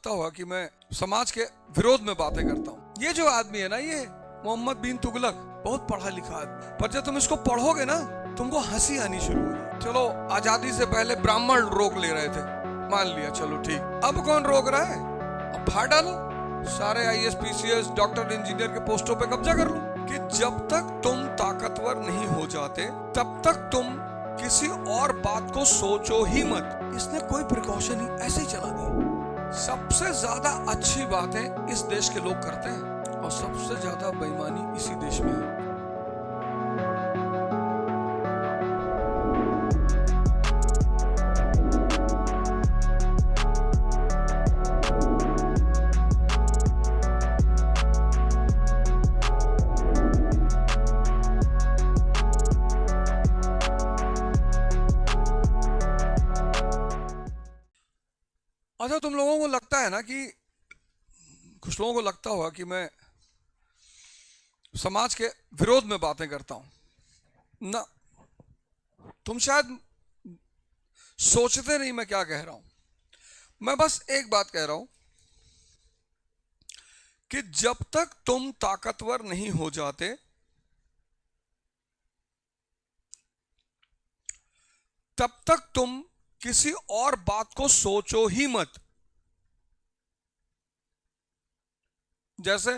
लगता होगा कि मैं समाज के विरोध में बातें करता हूँ। ये जो आदमी है ना, ये मोहम्मद बिन तुगलक, बहुत पढ़ा लिखा आदमी, पर जब तुम इसको पढ़ोगे ना तुमको हंसी आनी शुरू हो जाए। चलो, आजादी से पहले ब्राह्मण रोक ले रहे थे, मान लिया, चलो ठीक। अब कौन रोक रहा है? अब फाड़ डालो, सारे IAS PCS डॉक्टर इंजीनियर के पोस्टों पे कब्जा कर लो। कि जब तक तुम ताकतवर नहीं हो जाते तब तक तुम किसी और बात को सोचो ही मत। इसने कोई प्रिकॉशन ही ऐसे ही चला दिया। सबसे ज्यादा अच्छी बातें इस देश के लोग करते हैं और सबसे ज्यादा बेईमानी इसी देश में है। अच्छा, तुम लोगों को लगता है ना कि कुछ लोगों को लगता होगा कि मैं समाज के विरोध में बातें करता हूं ना। तुम शायद सोचते नहीं मैं क्या कह रहा हूं। मैं बस एक बात कह रहा हूं कि जब तक तुम ताकतवर नहीं हो जाते तब तक तुम किसी और बात को सोचो ही मत। जैसे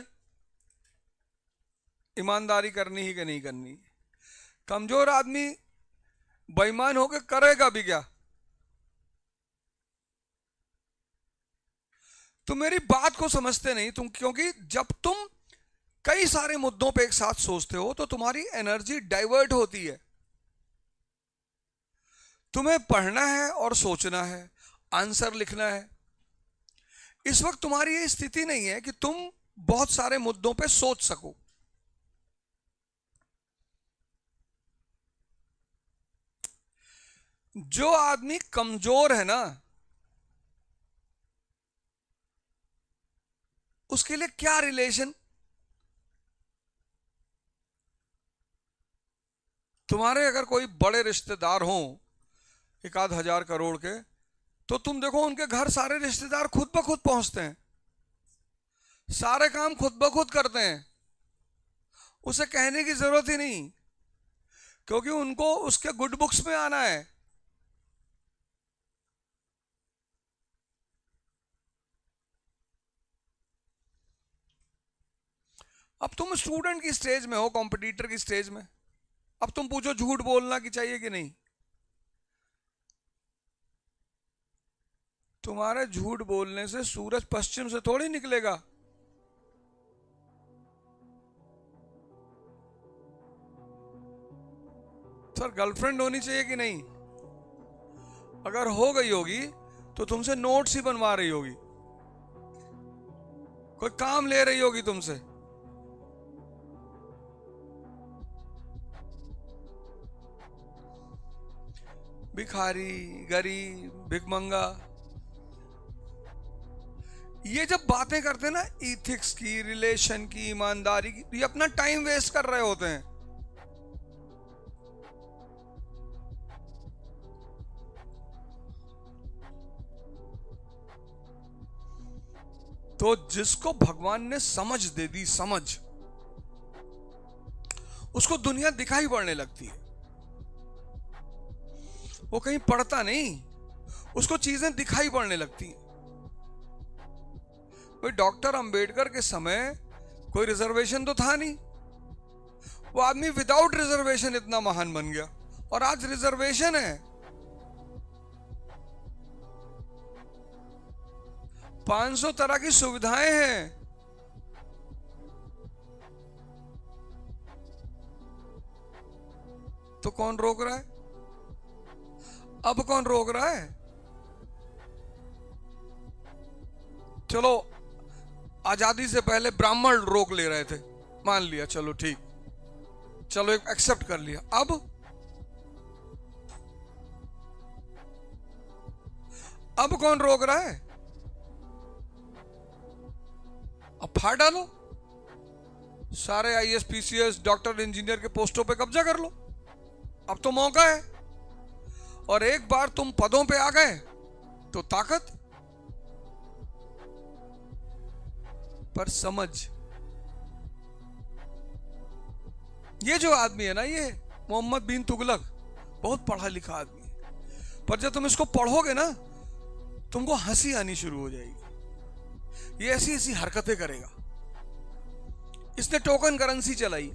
ईमानदारी करनी ही कि नहीं करनी। कमजोर आदमी बेईमान होकर करेगा भी क्या? तुम मेरी बात को समझते नहीं तुम, क्योंकि जब तुम कई सारे मुद्दों पे एक साथ सोचते हो तो तुम्हारी एनर्जी डाइवर्ट होती है। तुम्हें पढ़ना है और सोचना है, आंसर लिखना है। इस वक्त तुम्हारी ये स्थिति नहीं है कि तुम बहुत सारे मुद्दों पे सोच सको। जो आदमी कमजोर है ना, उसके लिए क्या रिलेशन? तुम्हारे अगर कोई बड़े रिश्तेदार हो 1,000 करोड़ के, तो तुम देखो उनके घर सारे रिश्तेदार खुद ब खुद पहुंचते हैं, सारे काम खुद ब खुद करते हैं। उसे कहने की जरूरत ही नहीं, क्योंकि उनको उसके गुड बुक्स में आना है। अब तुम स्टूडेंट की स्टेज में हो, कॉम्पिटिटर की स्टेज में। अब तुम पूछो झूठ बोलना की चाहिए कि नहीं। तुम्हारे झूठ बोलने से सूरज पश्चिम से थोड़ी निकलेगा। सर, गर्लफ्रेंड होनी चाहिए कि नहीं? अगर हो गई होगी तो तुमसे नोट्स ही बनवा रही होगी, कोई काम ले रही होगी तुमसे। भिखारी, गरीब, भिखमंगा, ये जब बातें करते हैं ना इथिक्स की, रिलेशन की, ईमानदारी की, ये अपना टाइम वेस्ट कर रहे होते हैं। तो जिसको भगवान ने समझ दे दी, समझ, उसको दुनिया दिखाई पड़ने लगती है। वो कहीं पढ़ता नहीं, उसको चीजें दिखाई पड़ने लगती हैं। कोई डॉक्टर अंबेडकर के समय कोई रिजर्वेशन तो था नहीं, वो आदमी विदाउट रिजर्वेशन इतना महान बन गया। और आज रिजर्वेशन है, 500 तरह की सुविधाएं हैं। तो कौन रोक रहा है? अब कौन रोक रहा है? चलो, आजादी से पहले ब्राह्मण रोक ले रहे थे, मान लिया, चलो ठीक, चलो एक एक्सेप्ट कर लिया। अब कौन रोक रहा है? अब फाड़ डालो, सारे IAS PCS डॉक्टर इंजीनियर के पोस्टों पे कब्जा कर लो। अब तो मौका है, और एक बार तुम पदों पे आ गए तो ताकत। पर समझ। ये जो आदमी है ना, ये मोहम्मद बिन तुगलक, बहुत पढ़ा लिखा आदमी है, पर जब तुम इसको पढ़ोगे ना तुमको हंसी आनी शुरू हो जाएगी। ये ऐसी ऐसी हरकतें करेगा। इसने टोकन करेंसी चलाई।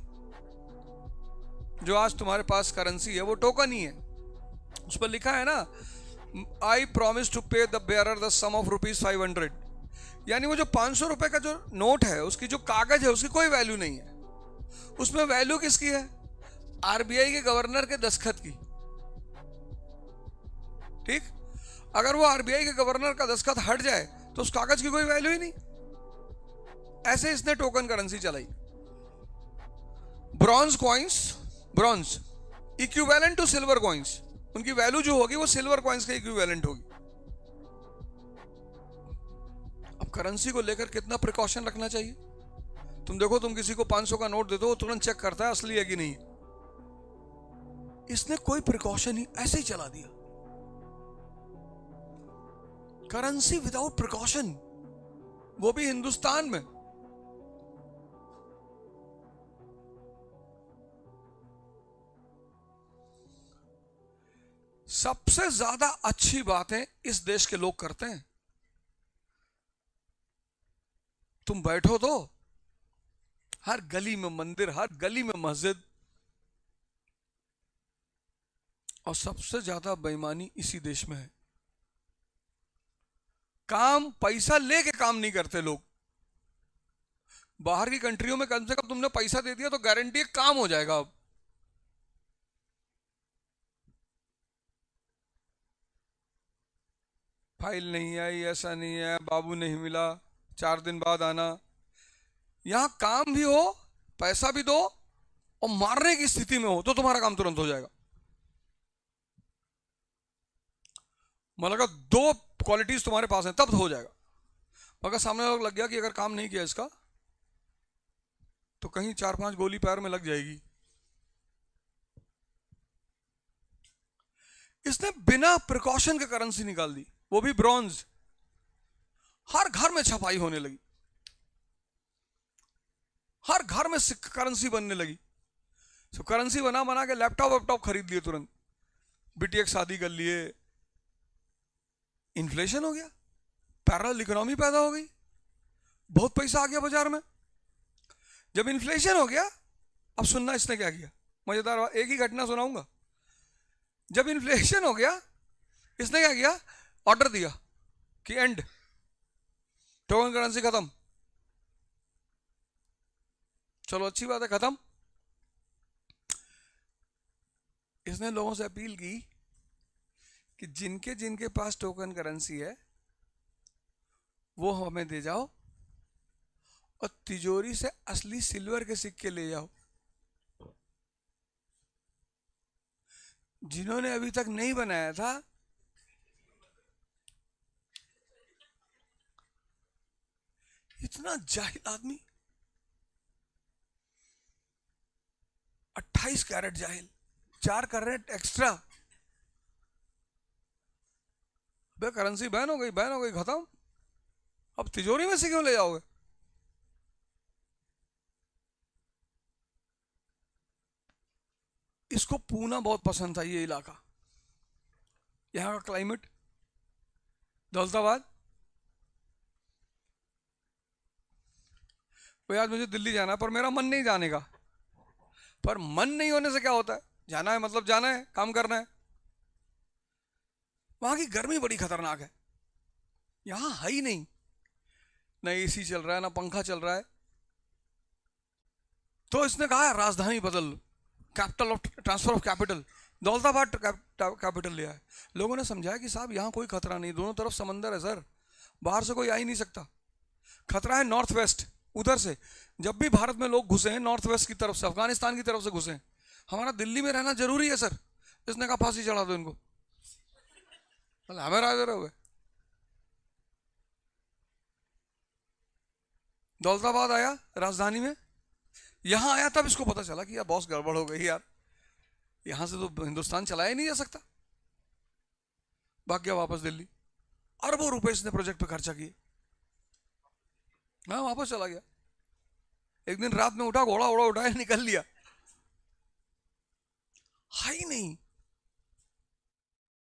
जो आज तुम्हारे पास करेंसी है वो टोकन ही है। उस पर लिखा है ना, I promise to pay the bearer the sum of ₹500। यानी वो जो 500 रुपए का जो नोट है, उसकी जो कागज है उसकी कोई वैल्यू नहीं है। उसमें वैल्यू किसकी है? आरबीआई के गवर्नर के दस्तखत की। ठीक, अगर वो आरबीआई के गवर्नर का दस्तखत हट जाए तो उस कागज की कोई वैल्यू ही नहीं। ऐसे इसने टोकन करेंसी चलाई। Bronze coins, bronze equivalent to silver coins, उनकी वैल्यू जो होगी वो सिल्वर कॉइंस के इक्विवेलेंट होगी। अब करेंसी को लेकर कितना प्रिकॉशन रखना चाहिए। तुम देखो, तुम किसी को 500 का नोट दे दो, वो तुरंत चेक करता है असली है कि नहीं। इसने कोई प्रिकॉशन ही ऐसे ही चला दिया। करेंसी विदाउट प्रिकॉशन, वो भी हिंदुस्तान में। सबसे ज्यादा अच्छी बातें इस देश के लोग करते हैं। तुम बैठो तो हर गली में मंदिर, हर गली में मस्जिद, और सबसे ज्यादा बेईमानी इसी देश में है। काम पैसा लेके काम नहीं करते लोग। बाहर की कंट्रियों में कम से कम तुमने पैसा दे दिया तो गारंटी है काम हो जाएगा। अब फाइल नहीं आई, ऐसा नहीं है, बाबू नहीं मिला, 4 दिन बाद आना। यहां काम भी हो, पैसा भी दो, और मारने की स्थिति में हो तो तुम्हारा काम तुरंत हो जाएगा। मतलब 2 क्वालिटीज तुम्हारे पास हैं तब हो जाएगा। मगर सामने लोग लग गया कि अगर काम नहीं किया इसका तो कहीं 4-5 गोली पैर में लग जाएगी। इसने बिना प्रिकॉशन के करेंसी निकाल दी, वो भी ब्रॉन्ज। हर घर में छपाई होने लगी, हर घर में करेंसी बनने लगी। तो करेंसी बना बना के लैपटॉप खरीद लिए तुरंत, बिटिया की शादी कर लिए। इन्फ्लेशन हो गया, पैरेलल इकोनॉमी पैदा हो गई, बहुत पैसा आ गया बाजार में। जब इन्फ्लेशन हो गया, अब सुनना इसने क्या किया, मजेदार एक ही घटना सुनाऊंगा। जब इन्फ्लेशन हो गया, इसने क्या किया, ऑर्डर दिया कि एंड, टोकन करेंसी खत्म। चलो अच्छी बात है, खत्म। इसने लोगों से अपील की कि जिनके जिनके पास टोकन करेंसी है वो हमें दे जाओ, और तिजोरी से असली सिल्वर के सिक्के ले जाओ। जिन्होंने अभी तक नहीं बनाया था, इतना जाहिल आदमी, 28 कैरेट जाहिल, 4 कैरेट एक्स्ट्रा। बे करेंसी बैन हो गई, खत्म। अब तिजोरी में से क्यों ले जाओगे? इसको पूना बहुत पसंद था, ये इलाका, यहां का क्लाइमेट, दौलताबाद। भाई आज मुझे दिल्ली जाना है पर मेरा मन नहीं जाने का। पर मन नहीं होने से क्या होता है, जाना है मतलब जाना है, काम करना है। वहां की गर्मी बड़ी खतरनाक है, यहां है ही नहीं, ना एसी चल रहा है ना पंखा चल रहा है। तो इसने कहा राजधानी बदल, capital of transfer of capital, Daulatabad capital लिया है। लोगों ने समझाया कि साहब यहां कोई खतरा नहीं, दोनों तरफ समंदर है सर, बाहर से कोई आ ही नहीं सकता। खतरा है नॉर्थ वेस्ट, उधर से। जब भी भारत में लोग घुसे हैं नॉर्थ वेस्ट की तरफ से, अफगानिस्तान की तरफ से घुसे हैं। हमारा दिल्ली में रहना जरूरी है सर। इसने कहा फांसी चढ़ा दो इनको, हमें राज रहोगे। दौलताबाद आया राजधानी में, यहां आया तब इसको पता चला कि यार बॉस गड़बड़ हो गई यार, यहां से तो हिंदुस्तान चलाया ही नहीं जा सकता। भाग गया वापस दिल्ली। अरबों रुपए इसने प्रोजेक्ट पे खर्चा किए। मैं वापस चला गया। एक दिन रात में उठा, घोड़ा उड़ाया, निकल लिया, है ही नहीं।